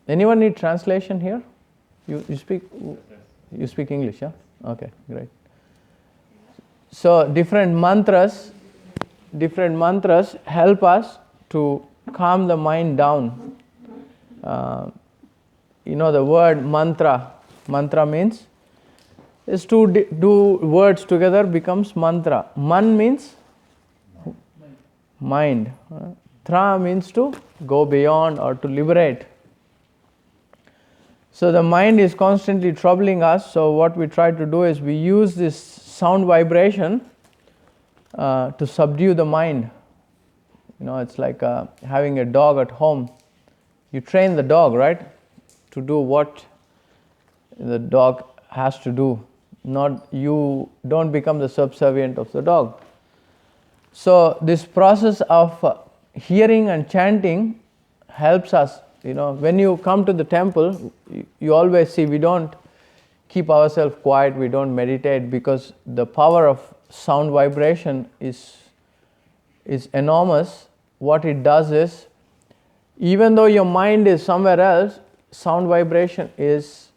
Anyone need translation here? You speak English, yeah? Okay, great. So different mantras help us to calm the mind down. The word mantra means is two words together becomes mantra. Man means mind. Tra means to go beyond or to liberate. So the mind is constantly troubling us. So what we try to do is we use this sound vibration to subdue the mind. It's like having a dog at home. You train the dog, right, to do what the dog has to do. Not you don't become the subservient of the dog. So this process of hearing and chanting helps us. When you come to the temple, you always see we don't keep ourselves quiet, we don't meditate, because the power of sound vibration is enormous. What it does is, even though your mind is somewhere else, sound vibration is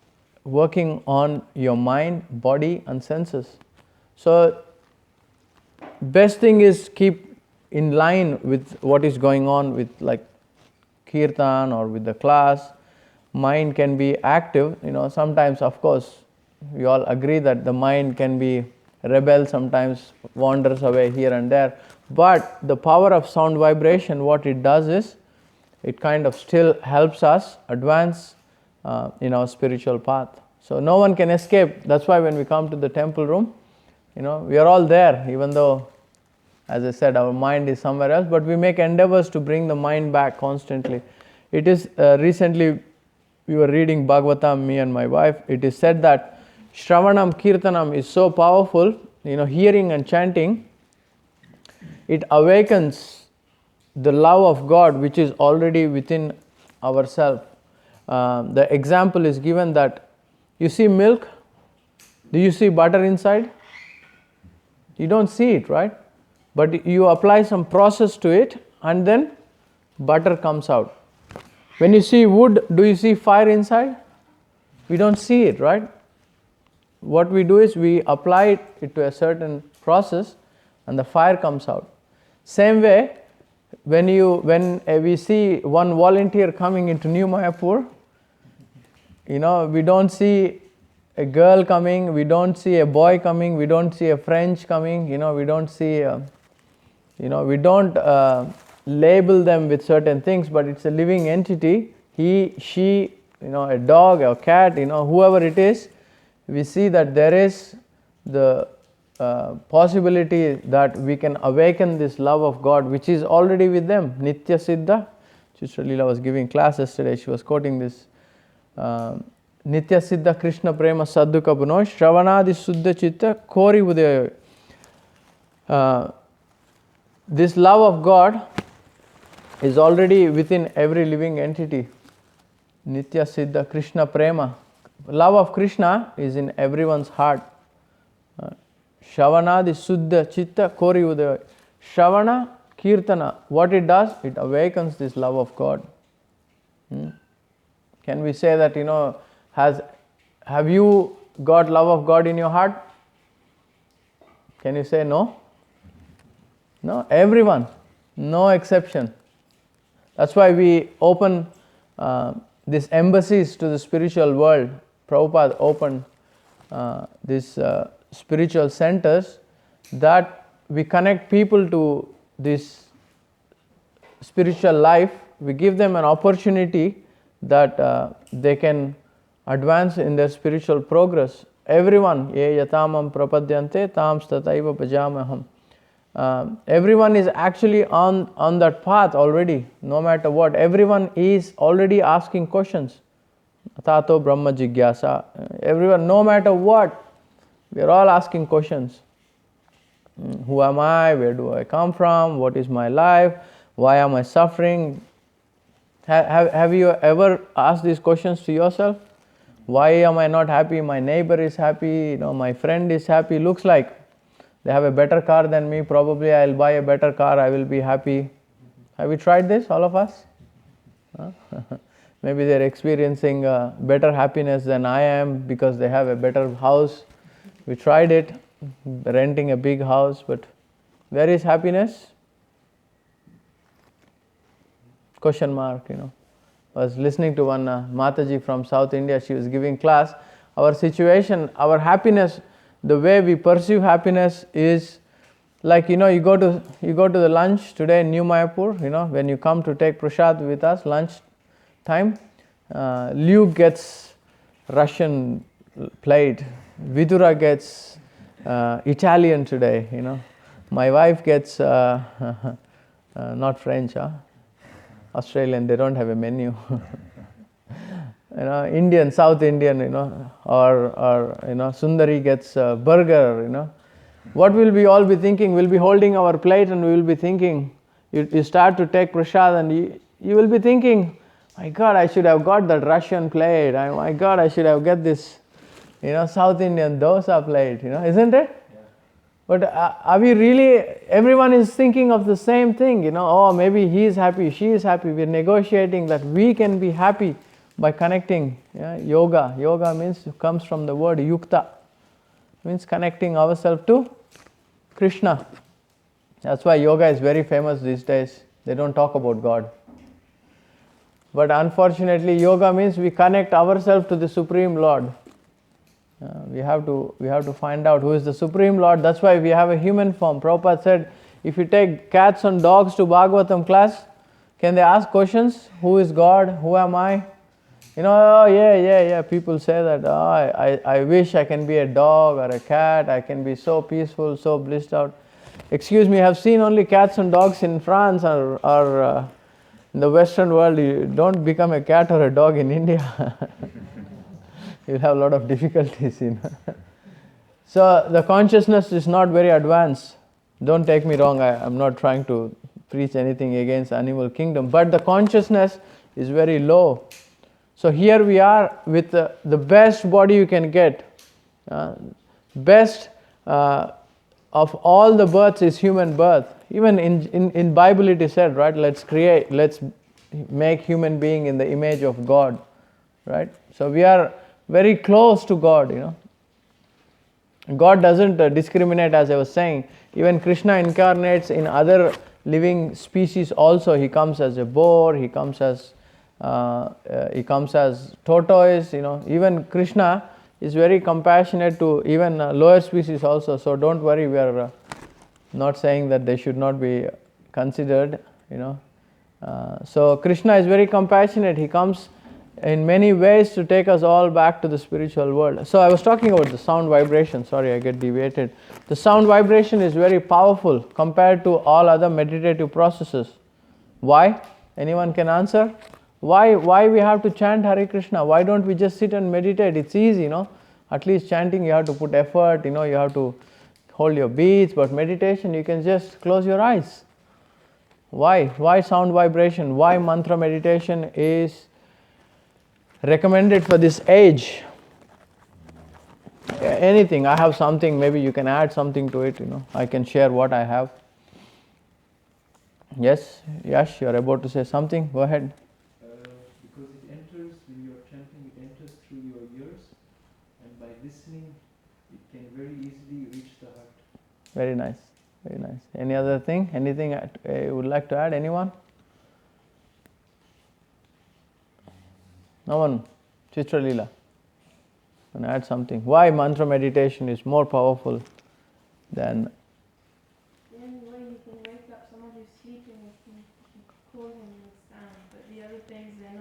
working on your mind, body and senses. So best thing is keep in line with what is going on with like kirtan or with the class. Mind can be active. Sometimes, of course, we all agree that the mind can be rebel, sometimes wanders away here and there. But the power of sound vibration, what it does is, it kind of still helps us advance in our spiritual path. So no one can escape. That's why when we come to the temple room, we are all there, even though, as I said, our mind is somewhere else, but we make endeavors to bring the mind back constantly. It is recently we were reading Bhagavatam, me and my wife. It is said that Shravanam Kirtanam is so powerful, hearing and chanting, it awakens the love of God which is already within ourselves. The example is given that you see milk, do you see butter inside? You don't see it, right? But you apply some process to it and then butter comes out. When you see wood, do you see fire inside? We don't see it, right? What we do is we apply it to a certain process and the fire comes out. Same way, when we see one volunteer coming into New Mayapur, we don't see a girl coming, we don't see a boy coming, we don't see a French coming, we don't see, we don't label them with certain things, but it's a living entity. He, she, a dog or cat, whoever it is, we see that there is the possibility that we can awaken this love of God which is already with them. Nitya Siddha. Sister Leela was giving class yesterday, she was quoting this. Nitya Siddha Krishna Prema Sadduka Buno Shravanadi Suddha Chitta Kori Udaya. This love of God is already within every living entity. Nitya Siddha Krishna Prema. Love of Krishna is in everyone's heart. Shravanadi Suddha Chitta Kori Udaya. Shravana Kirtana, what it does, it awakens this love of God. Can we say that, have you got love of God in your heart? Can you say no? No, everyone, no exception. That's why we open these embassies to the spiritual world. Prabhupada opened these spiritual centers that we connect people to this spiritual life. We give them an opportunity that they can advance in their spiritual progress. Everyone, ye yatamam prapadyante tam stataiva bhajamaham. Everyone is actually on that path already, no matter what. Everyone is already asking questions. Tato Brahma Jigyasa. Everyone, no matter what, we are all asking questions. Who am I? Where do I come from? What is my life? Why am I suffering? Have you ever asked these questions to yourself? Why am I not happy? My neighbor is happy, my friend is happy. Looks like they have a better car than me. Probably I'll buy a better car, I will be happy. Have you tried this, all of us? Maybe they're experiencing better happiness than I am because they have a better house. We tried it, renting a big house, but where is happiness? Question mark, I was listening to one Mataji from South India. She was giving class. Our situation, our happiness, the way we perceive happiness is like, you go to the lunch today in New Mayapur, when you come to take prasad with us, lunch time, Luke gets Russian plate, Vidura gets Italian today, my wife gets not French, Australian, they don't have a menu. Indian, South Indian, or Sundari gets burger, What will we all be thinking? We'll be holding our plate and we will be thinking, you start to take prasad and you will be thinking, my God, I should have got that Russian plate. My God, I should have got this, South Indian dosa plate, isn't it? Yeah. But are we really, everyone is thinking of the same thing, oh, maybe he is happy, she is happy. We're negotiating that we can be happy by connecting. Yoga. Yoga comes from the word yukta. Means connecting ourselves to Krishna. That's why yoga is very famous these days. They don't talk about God. But unfortunately, yoga means we connect ourselves to the Supreme Lord. We have to find out who is the Supreme Lord. That's why we have a human form. Prabhupada said, if you take cats and dogs to Bhagavatam class, can they ask questions? Who is God? Who am I? Oh yeah. People say that, I wish I can be a dog or a cat. I can be so peaceful, so blissed out. Excuse me, I have seen only cats and dogs in France or in the Western world. You don't become a cat or a dog in India. You'll have a lot of difficulties, So the consciousness is not very advanced. Don't take me wrong, I'm not trying to preach anything against animal kingdom, but the consciousness is very low. So here we are with the best body you can get. Best of all the births is human birth. Even in Bible it is said, right? Let's make human being in the image of God, right? So we are very close to God, God doesn't discriminate, as I was saying. Even Krishna incarnates in other living species also. He comes as a boar, he comes as tortoise, Even Krishna is very compassionate to even lower species also. So don't worry, we are not saying that they should not be considered, So Krishna is very compassionate. He comes in many ways to take us all back to the spiritual world. So I was talking about the sound vibration. Sorry, I get deviated. The sound vibration is very powerful compared to all other meditative processes. Why? Anyone can answer? Why we have to chant Hare Krishna? Why don't we just sit and meditate? It's easy, At least chanting you have to put effort, you have to hold your beats, but meditation you can just close your eyes. Why? Why sound vibration? Why mantra meditation is recommended for this age? Anything. I have something, maybe you can add something to it, I can share what I have. Yes, Yash, you're about to say something. Go ahead. Because it enters, when you're chanting, it enters through your ears, and by listening, it can very easily reach the heart. Very nice, very nice. Any other thing? Anything you would like to add? Anyone? No one? Chitra Leela. Can I add something? Why mantra meditation is more powerful than... The only way you can wake up someone who's sleeping is to call him with sound, but the other things, they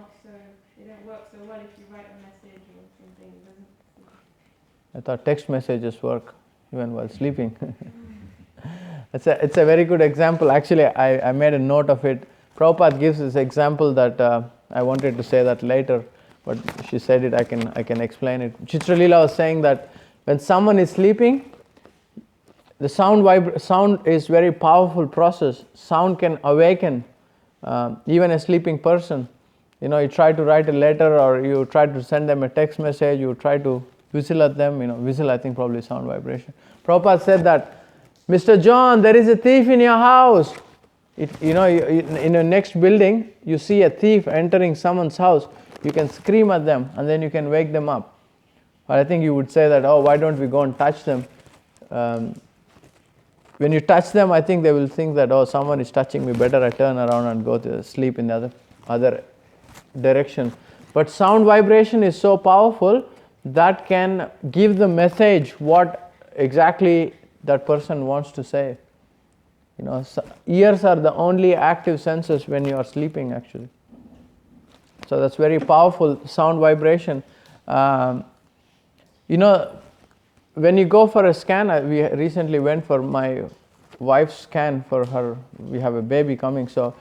don't work so well if you write a message or something. It doesn't. I thought text messages work even while sleeping. It's a very good example. Actually, I made a note of it. Prabhupada gives this example that I wanted to say that later, but she said it, I can explain it. Chitra Leela was saying that when someone is sleeping, the sound is very powerful process. Sound can awaken even a sleeping person. You try to write a letter or you try to send them a text message, you try to whistle at them, whistle I think probably sound vibration. Prabhupada said that, Mr. John, there is a thief in your house. In the next building, you see a thief entering someone's house. You can scream at them and then you can wake them up. But I think you would say that, oh, why don't we go and touch them? When you touch them, I think they will think that, oh, someone is touching me, better I turn around and go to sleep in the other direction. But sound vibration is so powerful that can give the message what exactly that person wants to say. Ears are the only active senses when you are sleeping, actually. So that's very powerful, sound vibration. When you go for a scan, we recently went for my wife's scan for her. We have a baby coming. So,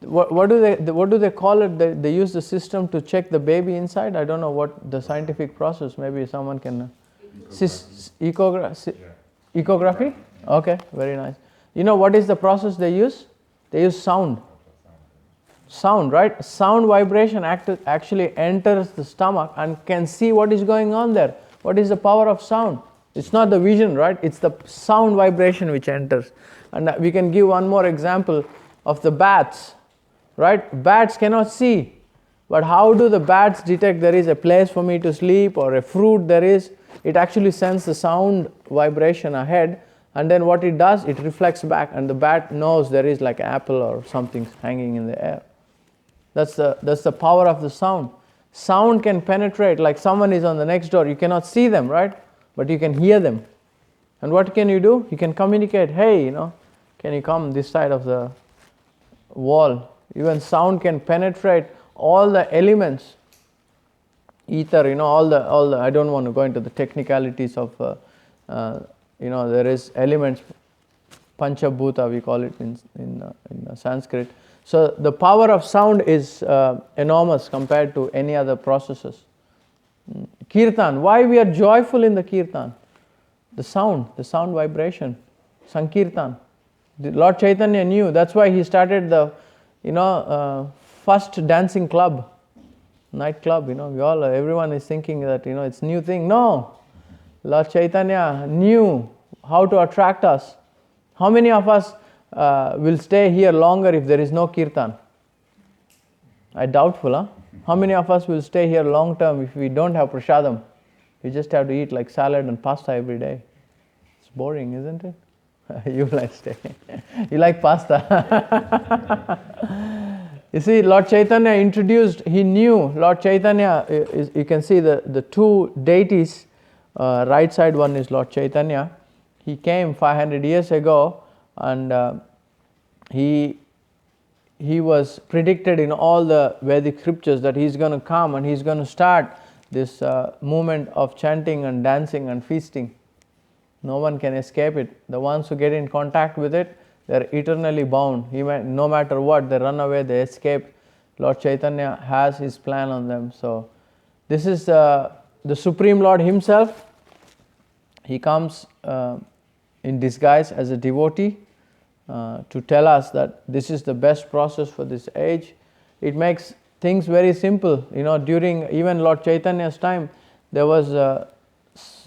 what do they call it? They use the system to check the baby inside. I don't know what the scientific process. Maybe someone can. Ecography. Okay, very nice. You know what is the process they use? They use sound. Sound, right? Sound vibration actually enters the stomach and can see what is going on there. What is the power of sound? It's not the vision, right? It's the sound vibration which enters. And we can give one more example of the bats, right? Bats cannot see. But how do the bats detect there is a place for me to sleep or a fruit there is? It actually sends the sound vibration ahead, and then what it does, it reflects back, and the bat knows there is like an apple or something hanging in the air. That's the power of the sound. Sound can penetrate, like someone is on the next door. You cannot see them, right? But you can hear them. And what can you do? You can communicate, hey, can you come this side of the wall? Even sound can penetrate all the elements. Ether, all the. I don't want to go into the technicalities of, there is elements, Panchabhuta, we call it in Sanskrit. So the power of sound is enormous compared to any other processes. Kirtan, why we are joyful in the kirtan? The sound vibration, Sankirtan. The Lord Caitanya knew, that's why he started the, first dancing club, night club. Everyone is thinking that, it's new thing. No, Lord Caitanya knew how to attract us. How many of us will stay here longer if there is no kirtan? I doubtful, huh? How many of us will stay here long term if we don't have prasadam? We just have to eat like salad and pasta every day. It's boring, isn't it? You like stay. You like pasta. You see, Lord Caitanya introduced, he knew, Lord Chaitanya, you can see the two deities, right side one is Lord Chaitanya. He came 500 years ago, and he was predicted in all the Vedic scriptures that he's going to come and he's going to start this movement of chanting and dancing and feasting. No one can escape it. The ones who get in contact with it, they're eternally bound. No matter what, they run away, they escape. Lord Chaitanya has his plan on them. So this is the Supreme Lord himself. He comes in disguise as a devotee to tell us that this is the best process for this age. It makes things very simple. During even Lord Chaitanya's time, there was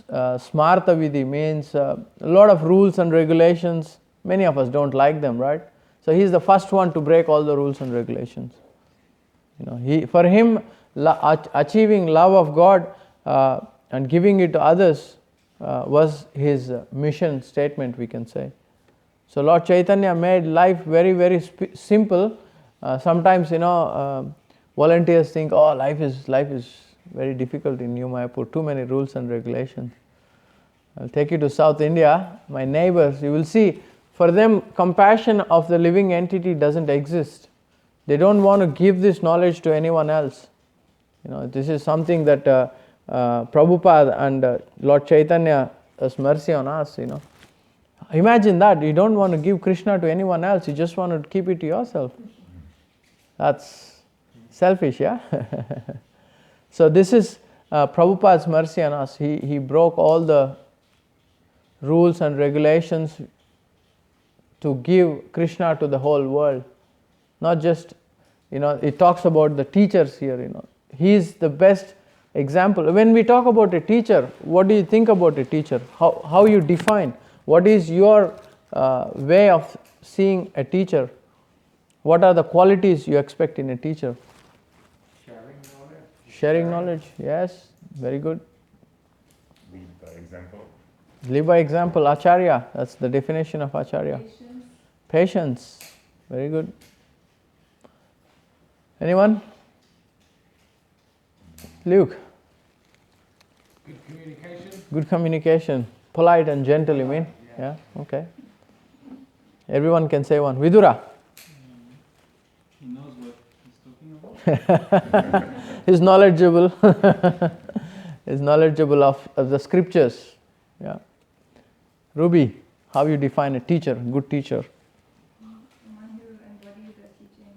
Smarta Vidhi, means a lot of rules and regulations. Many of us don't like them, right? So he's the first one to break all the rules and regulations. For him, achieving love of God and giving it to others was his mission statement, we can say. So Lord Chaitanya made life very, very simple. Sometimes, volunteers think, oh, life is very difficult in New Mayapur, too many rules and regulations. I'll take you to South India, my neighbors, you will see, for them, compassion of the living entity doesn't exist. They don't want to give this knowledge to anyone else. This is something that Prabhupada and Lord Chaitanya has mercy on us, Imagine that, you don't want to give Krishna to anyone else, you just want to keep it to yourself. That's selfish, yeah? So this is Prabhupada's mercy on us. He broke all the rules and regulations to give Krishna to the whole world. Not just, it talks about the teachers here, He is the best example. When we talk about a teacher, what do you think about a teacher? How you define? What is your way of seeing a teacher? What are the qualities you expect in a teacher? Sharing knowledge, yes, very good. Lead by example. Live by example, acharya, that's the definition of acharya. Patience. Patience, very good. Anyone? Luke? Good communication. Good communication. Polite and gentle, you mean? Yeah, okay. Everyone can say one. Vidura? He knows what he's talking about. He's knowledgeable. He's knowledgeable of the scriptures. Yeah. Ruby, how you define a teacher, good teacher? Someone who embodies the teaching.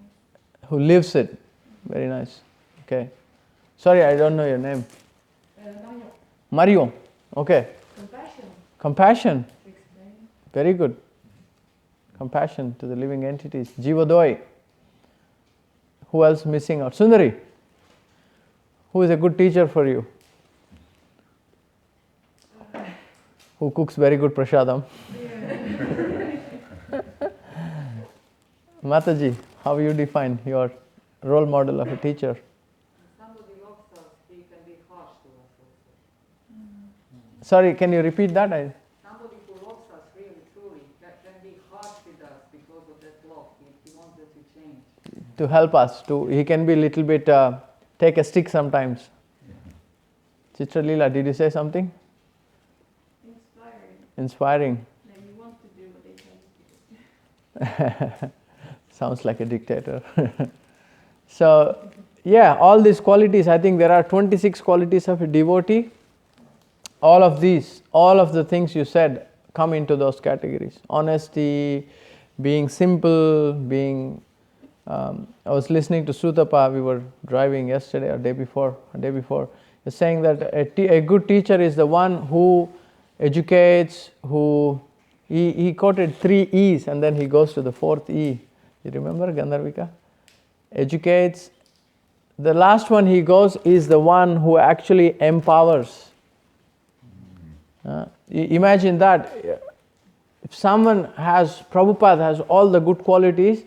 Who lives it. Very nice. Okay. Sorry, I don't know your name. Mario. Okay. Compassion. Compassion. To explain. Very good. Compassion to the living entities. Jivodoi. Who else missing out? Sundari. Who is a good teacher for you? Who cooks very good prasadam? Mataji, how you define your role model of a teacher? Somebody loves us, he can be harsh to us also. Sorry, can you repeat that? Somebody who loves us really, truly, can be harsh with us because of that love. He wants us to change. To help us. He can be a little bit, take a stick sometimes. Chitra Leela, did you say something? Inspiring. Inspiring. Like you want to do what they tell you to do. Sounds like a dictator. So, yeah, all these qualities, I think there are 26 qualities of a devotee. All of these, all of the things you said come into those categories. Honesty, being simple, being... I was listening to Sutapa, we were driving yesterday or day before. He's saying that a good teacher is the one who educates, who... He quoted 3 E's and then he goes to the 4th E. You remember Gandharvika? Educates. The last one he goes is the one who actually empowers. Imagine that. If someone has, Prabhupada has all the good qualities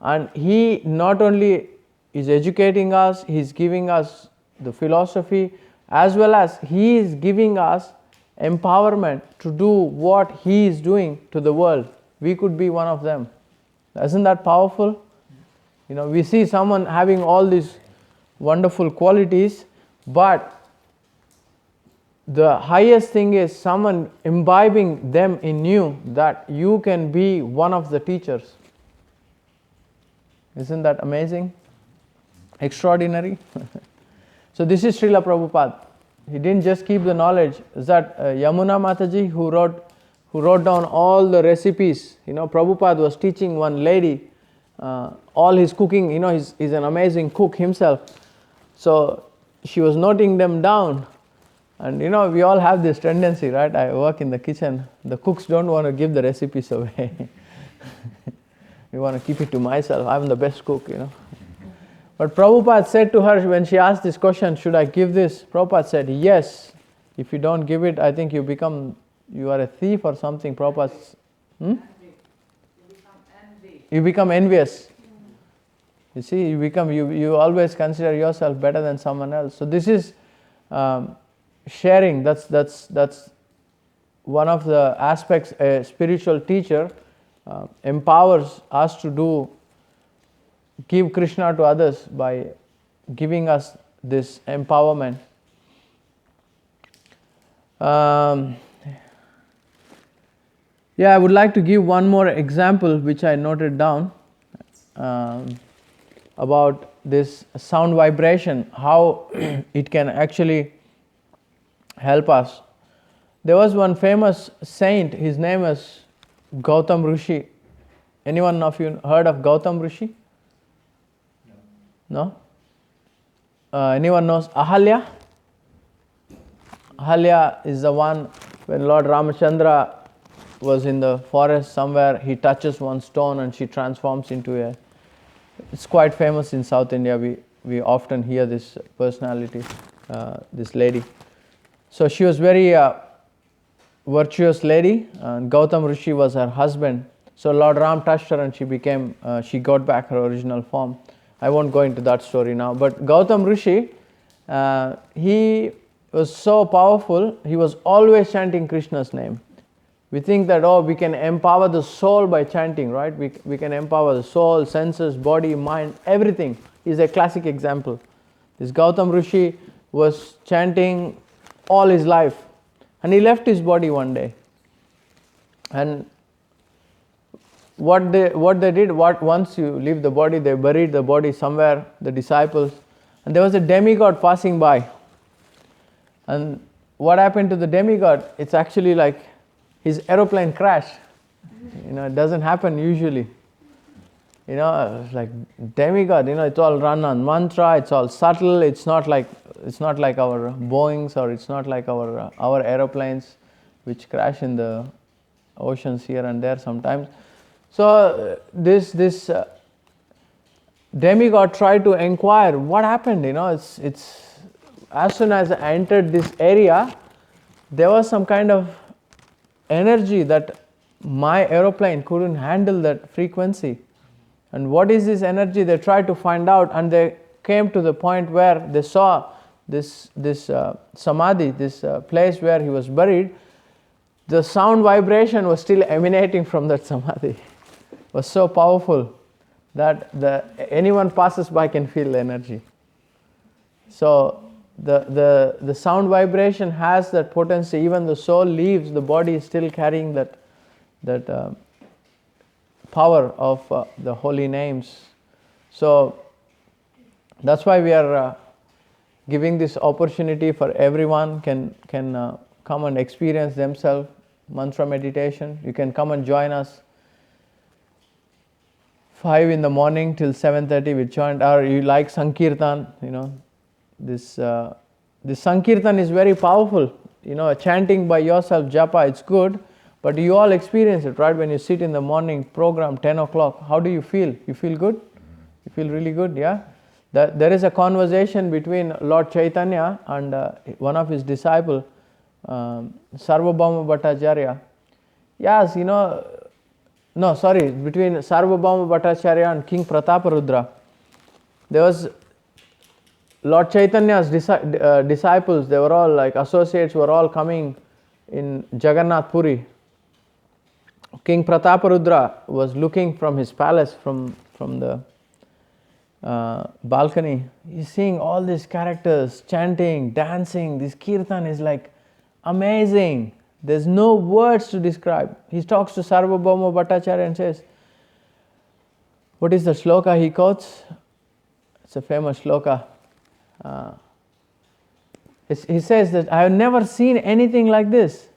and he not only is educating us, he is giving us the philosophy as well as he is giving us empowerment to do what he is doing to the world. We could be one of them. Isn't that powerful? You know, we see someone having all these wonderful qualities, but the highest thing is someone imbibing them in you that you can be one of the teachers. Isn't that amazing? Extraordinary? So this is Srila Prabhupada. He didn't just keep the knowledge. Is that Yamuna Mataji who wrote down all the recipes. You know, Prabhupada was teaching one lady all his cooking. You know, he's an amazing cook himself. So she was noting them down. And you know, we all have this tendency, right? I work in the kitchen. The cooks don't want to give the recipes away. We want to keep it to myself. I'm the best cook, you know. But Prabhupada said to her when she asked this question, should I give this? Prabhupada said, yes. If you don't give it, I think you are a thief or something. Prabhupada, Envy. You become envy. you become envious. You see, you always consider yourself better than someone else. So this is sharing. That's one of the aspects a spiritual teacher empowers us to give Krishna to others by giving us this empowerment. Yeah, I would like to give one more example which I noted down about this sound vibration, how it can actually help us. There was one famous saint, his name is Gautam Rushi. Anyone of you heard of Gautam Rushi? No? Anyone knows Ahalya? Ahalya is the one when Lord Ramachandra was in the forest somewhere, he touches one stone and she transforms into it's quite famous in South India. We often hear this personality, this lady. So she was very virtuous lady, and Gautam Rushi was her husband. So Lord Ram touched her and she got back her original form. I won't go into that story now. But Gautam Rushi he was so powerful, he was always chanting Krishna's name. We think that, we can empower the soul by chanting, right? We can empower the soul, senses, body, mind, everything. Is a classic example. This Gautam Rushi was chanting all his life, and he left his body one day. And what they did, once you leave the body, they buried the body somewhere, the disciples, and there was a demigod passing by. And what happened to the demigod? It's actually like his aeroplane crashed. It doesn't happen usually. Like demigod, it's all run on mantra, it's all subtle, it's not like our Boeings, or it's not like our aeroplanes which crash in the oceans here and there sometimes. So this demigod tried to inquire what happened. It's as soon as I entered this area, there was some kind of energy that my aeroplane couldn't handle that frequency. And what is this energy? They tried to find out, and they came to the point where they saw this samadhi, this place where he was buried. The sound vibration was still emanating from that samadhi. It was so powerful that anyone passes by can feel the energy. So the sound vibration has that potency. Even the soul leaves, the body is still carrying that power of the holy names. So that's why we are giving this opportunity for everyone can come and experience themselves mantra meditation. You can come and join us 5 in the morning till 7:30 we chant. Or you like Sankirtan, this Sankirtan is very powerful. Chanting by yourself, japa, it's good, but you all experience it, right? When you sit in the morning program, 10 o'clock, how do you feel? You feel good? You feel really good, yeah? There is a conversation between Lord Caitanya and one of his disciples, Sarvabhauma Bhattacharya. Yes, between Sarvabhauma Bhattacharya and King Prataparudra. There was Lord Chaitanya's disciples, they were all like associates, were all coming in Jagannath Puri. King Prataparudra was looking from his palace, from the balcony. He's seeing all these characters chanting, dancing. This kirtan is like amazing. There's no words to describe. He talks to Sarvabhauma Bhattacharya and says, what is the shloka he quotes? It's a famous shloka. He says that I have never seen anything like this.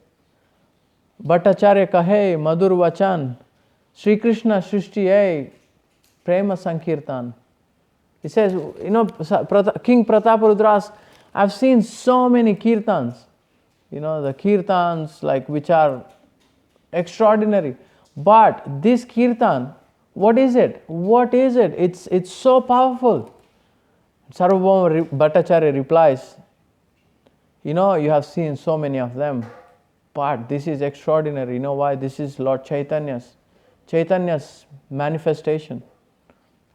Bhattacharya kahe madhur vachan, Sri Krishna shrishti hai prema sankirtan. He says, King Prataparudra asks, I've seen so many kirtans, the kirtans like which are extraordinary. But this kirtan, what is it? What is it? It's so powerful. Sarvabhauma Bhattacharya replies, you have seen so many of them, but this is extraordinary. You know why? This is Lord Chaitanya's manifestation.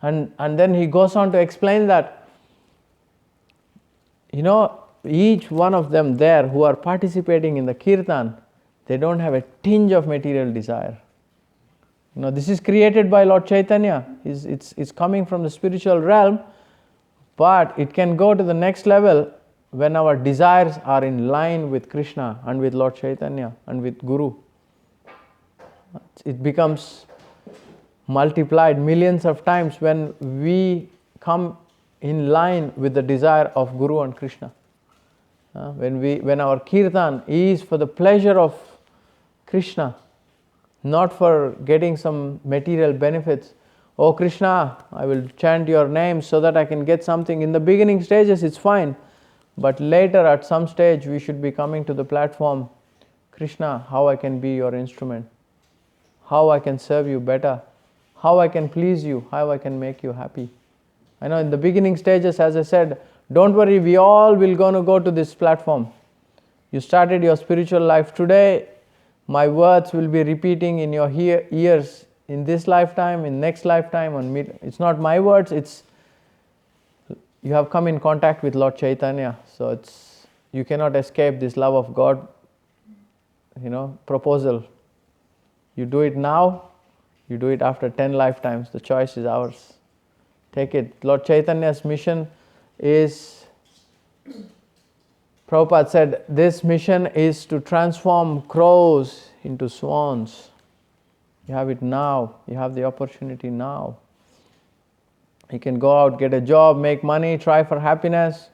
And then he goes on to explain that, each one of them there who are participating in the kirtan, they don't have a tinge of material desire. This is created by Lord Chaitanya. It's coming from the spiritual realm, but it can go to the next level when our desires are in line with Krishna and with Lord Chaitanya and with Guru. It becomes multiplied millions of times when we come in line with the desire of Guru and Krishna. When our kirtan is for the pleasure of Krishna, not for getting some material benefits. Oh Krishna, I will chant your name so that I can get something. In the beginning stages it's fine, but later at some stage we should be coming to the platform. Krishna, how I can be your instrument, how I can serve you better, how I can please you, how I can make you happy. I know in the beginning stages, as I said, don't worry, we all will gonna go to this platform. You started your spiritual life today, my words will be repeating in your ears in this lifetime, in next lifetime. It's not my words, it's you have come in contact with Lord Chaitanya, so you cannot escape this love of God, proposal. You do it now, you do it after 10 lifetimes, the choice is ours. Take it. Lord Chaitanya's mission is, Prabhupada said, this mission is to transform crows into swans. You have it now, you have the opportunity now. You can go out, get a job, make money, try for happiness,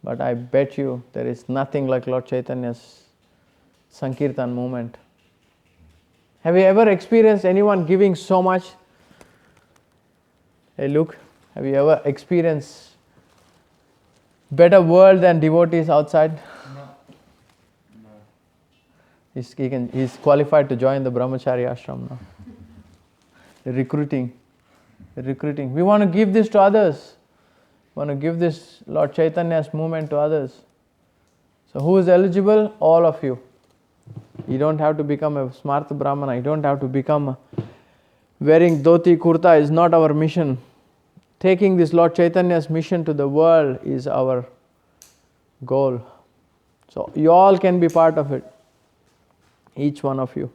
but I bet you there is nothing like Lord Chaitanya's Sankirtan movement. Have you ever experienced anyone giving so much? Hey Luke, have you ever experienced better world than devotees outside? No. He's qualified to join the Brahmachari ashram now. Recruiting. We want to give this to others. We want to give this Lord Chaitanya's movement to others. So who is eligible? All of you. You don't have to become a Smartha Brahmana. You don't have to become wearing dhoti kurta is not our mission. Taking this Lord Chaitanya's mission to the world is our goal. So you all can be part of it. Each one of you.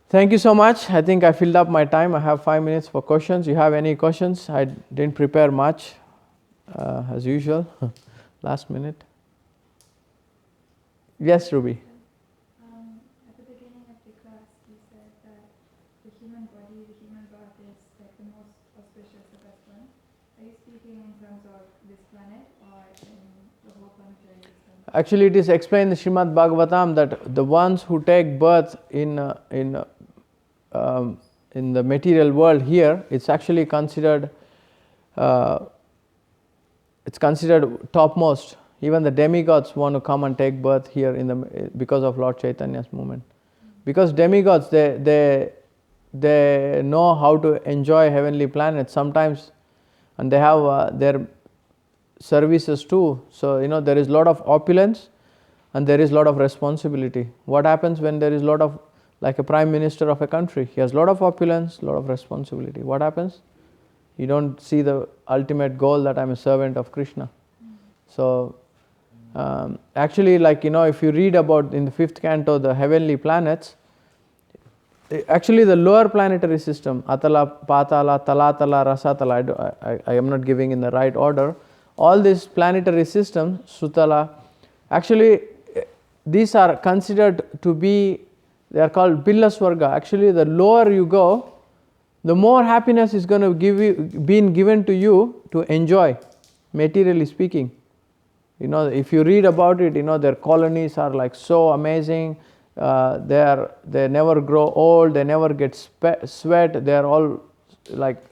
Thank you so much. I think I filled up my time. I have 5 minutes for questions. You have any questions? I didn't prepare much, as usual. Last minute. Yes, Ruby. At the beginning of the class, you said that the human body, the human birth is like the most auspicious, the best one. Are you speaking in terms of this planet or in the whole planetary system? Actually, it is explained in Srimad Bhagavatam that the ones who take birth in the material world here, it's actually considered topmost. Even the demigods want to come and take birth here because of Lord Chaitanya's movement. Because demigods, they know how to enjoy heavenly planets sometimes, and they have their services too. So there is a lot of opulence and there is a lot of responsibility. What happens when there is a lot of, like a prime minister of a country, he has a lot of opulence, a lot of responsibility. What happens? You don't see the ultimate goal that I'm a servant of Krishna. So actually, if you read about in the 5th canto the heavenly planets, actually the lower planetary system, Atala, Patala, Talatala, Rasatala, I am not giving in the right order, all these planetary systems, Sutala, actually these are considered to be, they are called Billaswarga. Actually the lower you go, the more happiness is going to being given to you to enjoy, materially speaking. If you read about it, their colonies are like so amazing. They never grow old. They never get sweat. They are all like,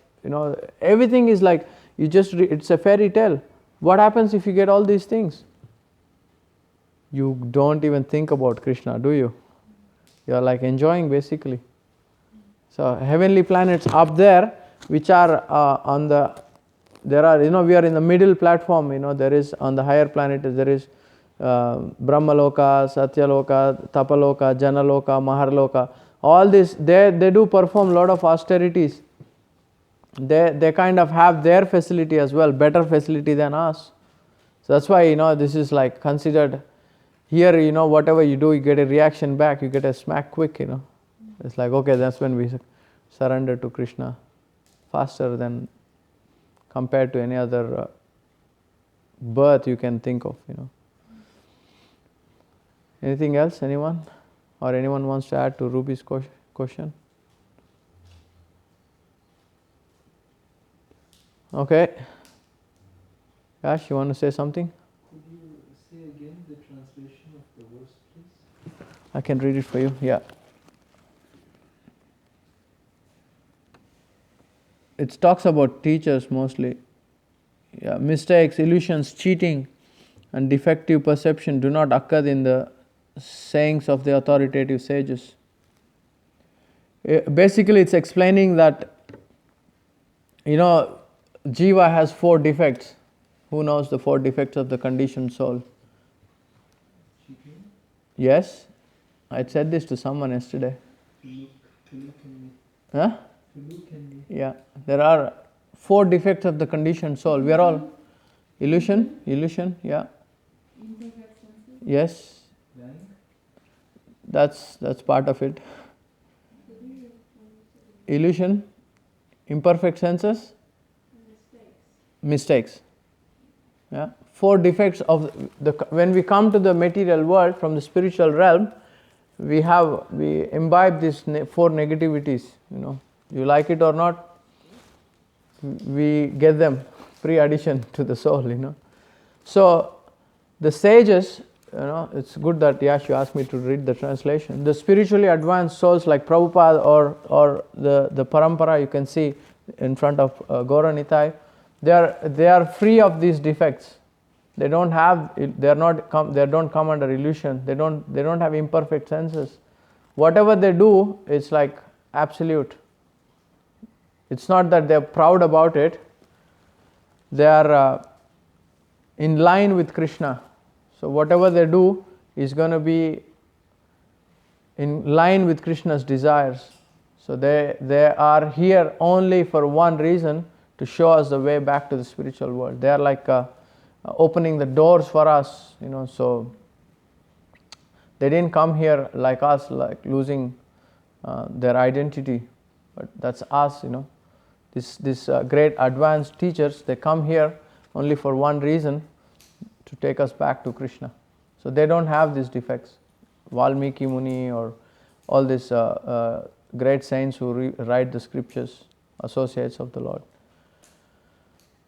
everything is like, it's a fairy tale. What happens if you get all these things? You don't even think about Krishna, do you? You are like enjoying basically. So heavenly planets up there, which are we are in the middle platform, there is on the higher planets, there is Brahmaloka, Satyaloka, Tapaloka, Janaloka, Maharloka. All this, they do perform a lot of austerities. They kind of have their facility as well, better facility than us. So that's why, this is like considered, here, whatever you do, you get a reaction back, you get a smack quick, It's like, okay, that's when we surrender to Krishna faster than compared to any other birth you can think of, Anything else, anyone? Or anyone wants to add to Ruby's question? Okay. Yash, you want to say something? Could you say again the translation of the verse, please? I can read it for you, yeah. It talks about teachers mostly. Yeah, mistakes, illusions, cheating, and defective perception do not occur in the sayings of the authoritative sages. Basically, it's explaining that, Jiva has 4 defects. Who knows the 4 defects of the conditioned soul? Cheating, Yes? I said this to someone yesterday. to look and me. Huh? To look and me. Yeah, there are 4 defects of the conditioned soul. We are all illusion, yeah. Yes, that's part of it. Illusion, imperfect senses, mistakes. Yeah, 4 defects of the. When we come to the material world from the spiritual realm, we imbibe these 4 negativities. You like it or not, we get them pre-addition to the soul. So the sages, it's good that Yash you asked me to read the translation. The spiritually advanced souls like Prabhupada or the Parampara you can see in front of Gaura Nitai, they are free of these defects. They don't come under illusion. They don't have imperfect senses. Whatever they do, it's like absolute. It's not that they're proud about it. They are in line with Krishna. So whatever they do is going to be in line with Krishna's desires. So they are here only for one reason, to show us the way back to the spiritual world. They are like opening the doors for us, so they didn't come here like us, like losing their identity, but that's us, This great advanced teachers, they come here only for one reason, to take us back to Krishna. So they don't have these defects. Valmiki Muni or all these great saints who write the scriptures, associates of the Lord.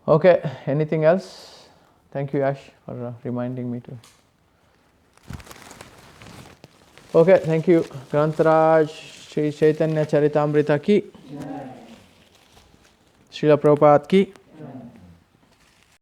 Okay, anything else? Thank you, Ash, for reminding me to. Okay, thank you. Grantaraj Sri Caitanya Charitamrita ki, Srila Prabhupada ki.